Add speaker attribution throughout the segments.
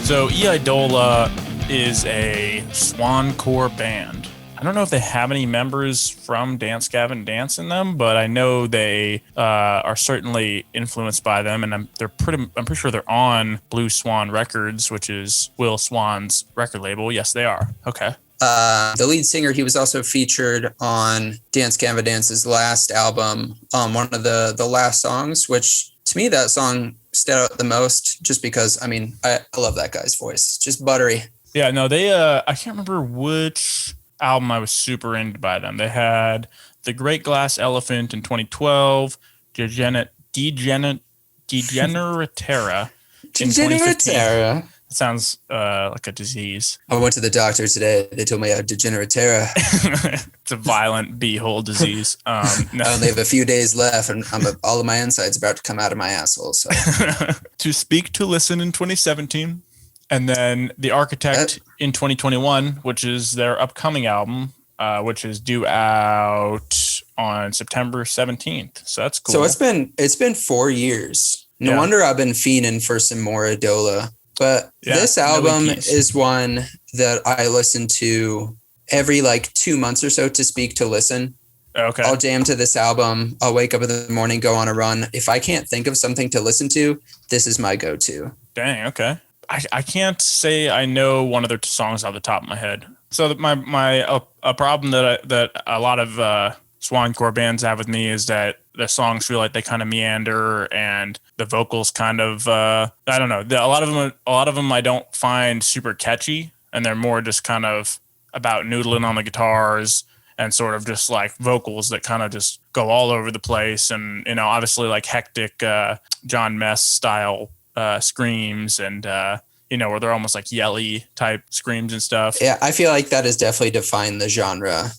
Speaker 1: So Eidola is a Swancore band. I don't know if they have any members from Dance Gavin Dance in them, but I know they are certainly influenced by them, and I'm pretty sure they're on Blue Swan Records, which is Will Swan's record label. Yes, they are. Okay.
Speaker 2: The lead singer, he was also featured on Dance Gavin Dance's last album, one of the last songs, which to me that song stood out the most, just because I love that guy's voice, just buttery.
Speaker 1: Yeah, no, they I can't remember which album I was super into by them. They had The Great Glass Elephant in 2012, Degeneratera in 2015. It sounds like a disease.
Speaker 2: I went to the doctor today. They told me I had Degeneratera.
Speaker 1: It's a violent beehole disease. No.
Speaker 2: I only have a few days left, and all of my insides about to come out of my asshole. So.
Speaker 1: To Speak to Listen in 2017. And then The Architect in 2021, which is their upcoming album, which is due out on September 17th. So that's cool.
Speaker 2: So it's been 4 years. No wonder I've been fiending for some more Eidola. But this album is one that I listen to every 2 months or so. To Speak to Listen.
Speaker 1: Okay.
Speaker 2: I'll jam to this album. I'll wake up in the morning, go on a run. If I can't think of something to listen to, this is my go-to.
Speaker 1: Dang. Okay. I can't say I know one of their songs off the top of my head. So a problem that a lot of Swancore bands have with me is that the songs feel like they kind of meander, and the vocals kind of I don't know. A lot of them I don't find super catchy, and they're more just kind of about noodling on the guitars and sort of just like vocals that kind of just go all over the place, and obviously like hectic John Mess style screams, and where they're almost like yelly type screams and stuff.
Speaker 2: Yeah, I feel like that has definitely defined the genre.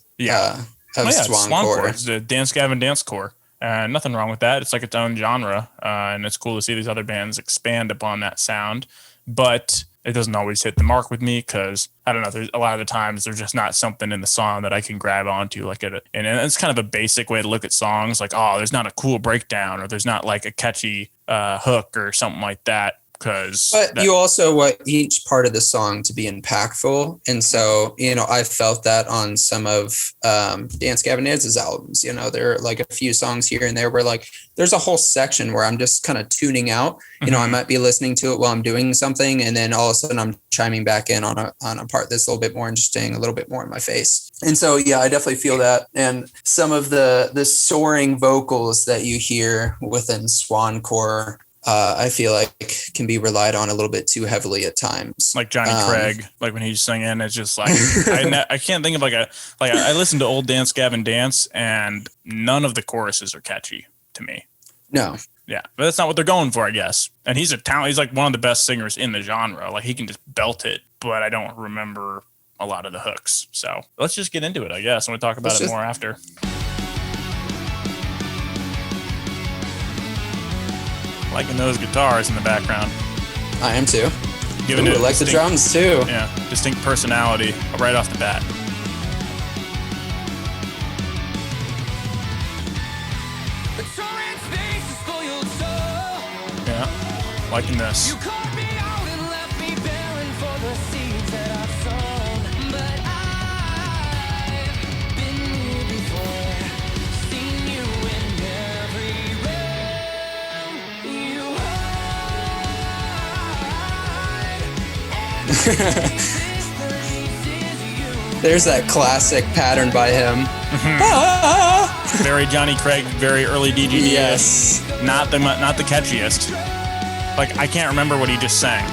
Speaker 2: Of Swancore.
Speaker 1: It's the Dance Gavin Dance Core. Nothing wrong with that. It's like its own genre, and it's cool to see these other bands expand upon that sound. But it doesn't always hit the mark with me because, I don't know, there's a lot of the times there's just not something in the song that I can grab onto. And it's kind of a basic way to look at songs, like, oh, there's not a cool breakdown, or there's not like a catchy hook or something like that. But
Speaker 2: you also want each part of the song to be impactful. And so, I felt that on some of Dance Gavin Dance's albums. There are like a few songs here and there where like there's a whole section where I'm just kind of tuning out. I might be listening to it while I'm doing something, and then all of a sudden I'm chiming back in on a part that's a little bit more interesting, a little bit more in my face. And so, yeah, I definitely feel that. And some of the soaring vocals that you hear within Swancore, I feel like can be relied on a little bit too heavily at times.
Speaker 1: Like Johnny Craig, like when he's singing, it's just like, I can't think of I listen to old Dance Gavin Dance, and none of the choruses are catchy to me.
Speaker 2: No.
Speaker 1: Yeah, but that's not what they're going for, I guess. And he's he's like one of the best singers in the genre. Like, he can just belt it, but I don't remember a lot of the hooks. So let's just get into it, I guess, and we'll talk about it more after. Liking those guitars in the background.
Speaker 2: I am too.
Speaker 1: Giving it
Speaker 2: the drums too.
Speaker 1: Yeah, distinct personality right off the bat. Yeah, liking this.
Speaker 2: There's that classic pattern by him.
Speaker 1: Mm-hmm. Very Johnny Craig, very early DGD.
Speaker 2: Yes.
Speaker 1: Not the catchiest. Like, I can't remember what he just sang.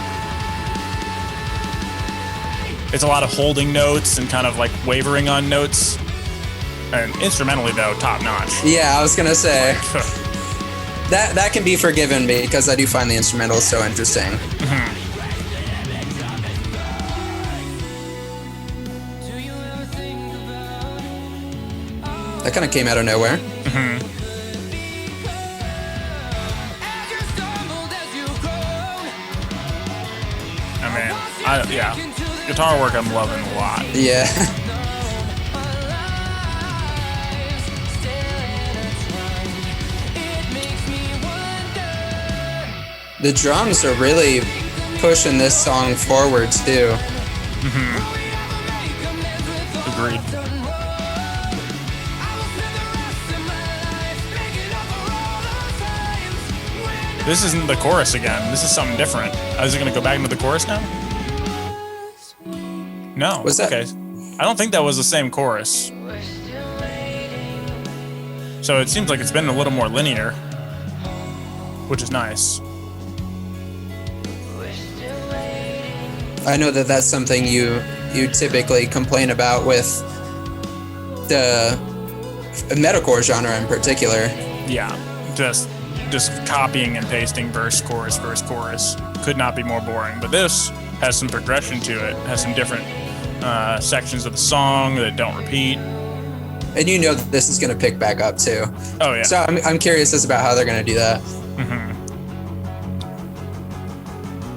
Speaker 1: It's a lot of holding notes and kind of like wavering on notes. And instrumentally, though, top notch.
Speaker 2: Yeah, I was gonna say that can be forgiven because I do find the instrumental so interesting.
Speaker 1: Mm-hmm.
Speaker 2: That kind of came out of nowhere.
Speaker 1: Mm-hmm. Guitar work I'm loving a lot.
Speaker 2: Yeah. The drums are really pushing this song forward too.
Speaker 1: Agreed. This isn't the chorus again. This is something different. Is it going to go back into the chorus now? No.
Speaker 2: Was that?
Speaker 1: Okay. I don't think that was the same chorus. So it seems like it's been a little more linear, which is nice.
Speaker 2: I know that that's something you typically complain about with the metalcore genre in particular.
Speaker 1: Yeah, just copying and pasting verse, chorus. Could not be more boring. But this has some progression to it. Has some different sections of the song that don't repeat.
Speaker 2: And you know that this is going to pick back up too.
Speaker 1: Oh yeah.
Speaker 2: So I'm curious as about how they're going to do that.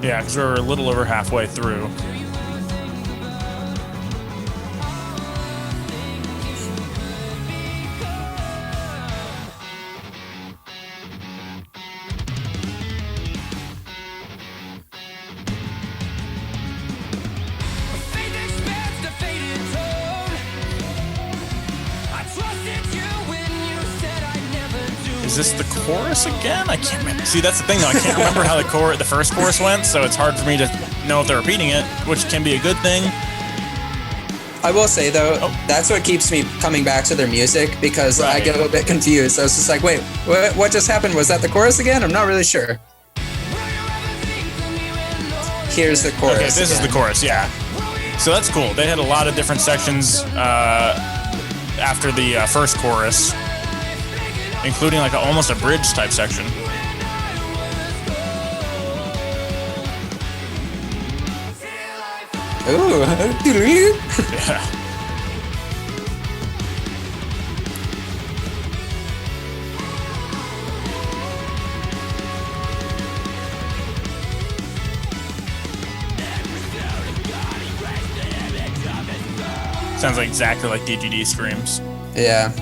Speaker 1: Yeah, because we're a little over halfway through. Is this the chorus again? I can't remember. See, that's the thing though. I can't remember how the first chorus went, so it's hard for me to know if they're repeating it, which can be a good thing.
Speaker 2: I will say though, that's what keeps me coming back to their music, because I get a little bit confused. I was just like, wait, what just happened? Was that the chorus again? I'm not really sure. Here's the chorus.
Speaker 1: Okay, this is the chorus, yeah. So that's cool. They had a lot of different sections after the first chorus, including like almost a bridge type section.
Speaker 2: Ooh.
Speaker 1: Yeah. Sounds like exactly like DGD screams.
Speaker 2: Yeah.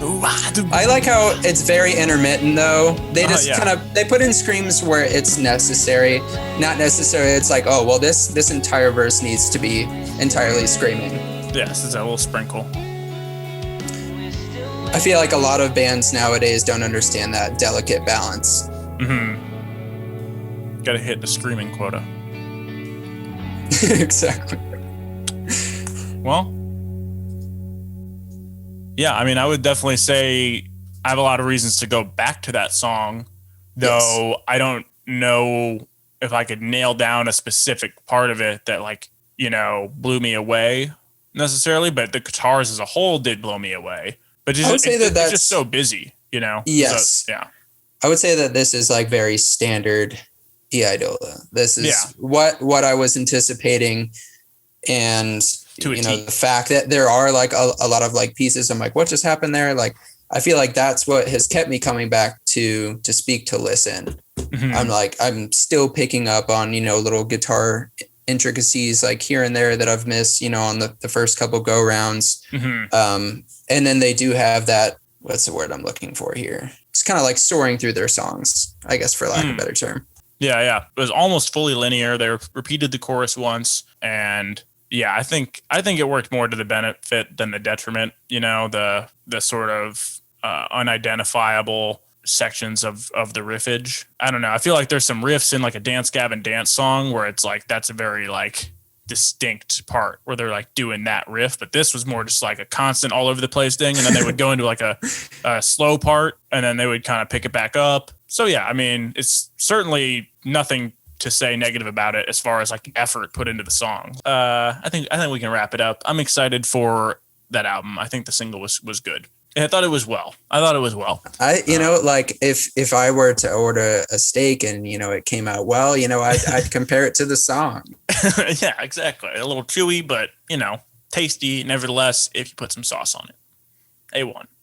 Speaker 2: I like how it's very intermittent though. They just they put in screams where it's necessary. Not necessarily it's like, oh, well this entire verse needs to be entirely screaming.
Speaker 1: Yes, it's a little sprinkle.
Speaker 2: I feel like a lot of bands nowadays don't understand that delicate balance.
Speaker 1: Gotta hit the screaming quota.
Speaker 2: Exactly.
Speaker 1: Well, yeah, I mean, I would definitely say I have a lot of reasons to go back to that song, though I don't know if I could nail down a specific part of it that, like, you know, blew me away necessarily, but the guitars as a whole did blow me away. But just,
Speaker 2: I would say
Speaker 1: it's just so busy, you know?
Speaker 2: Yes.
Speaker 1: So, yeah.
Speaker 2: I would say that this is like very standard Eidola. This is what I was anticipating. And the fact that there are like a lot of like pieces, I'm like, what just happened there? Like, I feel like that's what has kept me coming back to speak to listen. I'm still picking up on, little guitar intricacies like here and there that I've missed, on the first couple go rounds. And then they do have that, what's the word I'm looking for here? It's kind of like soaring through their songs, I guess, for lack of a better term. Yeah.
Speaker 1: It was almost fully linear. They repeated the chorus once, and yeah, I think it worked more to the benefit than the detriment. The sort of unidentifiable sections of the riffage. I don't know. I feel like there's some riffs in like a Dance Gavin Dance song where it's like that's a very like distinct part where they're like doing that riff, but this was more just like a constant all over the place thing, and then they would go into like a slow part, and then they would kind of pick it back up. So yeah, I mean, it's certainly nothing to say negative about it as far as like effort put into the song. I think we can wrap it up. I'm excited for that album. I think the single was good. I thought it was well.
Speaker 2: Like if I were to order a steak and, it came out well, I'd compare it to the song.
Speaker 1: Yeah, exactly. A little chewy, but, tasty nevertheless if you put some sauce on it. A1.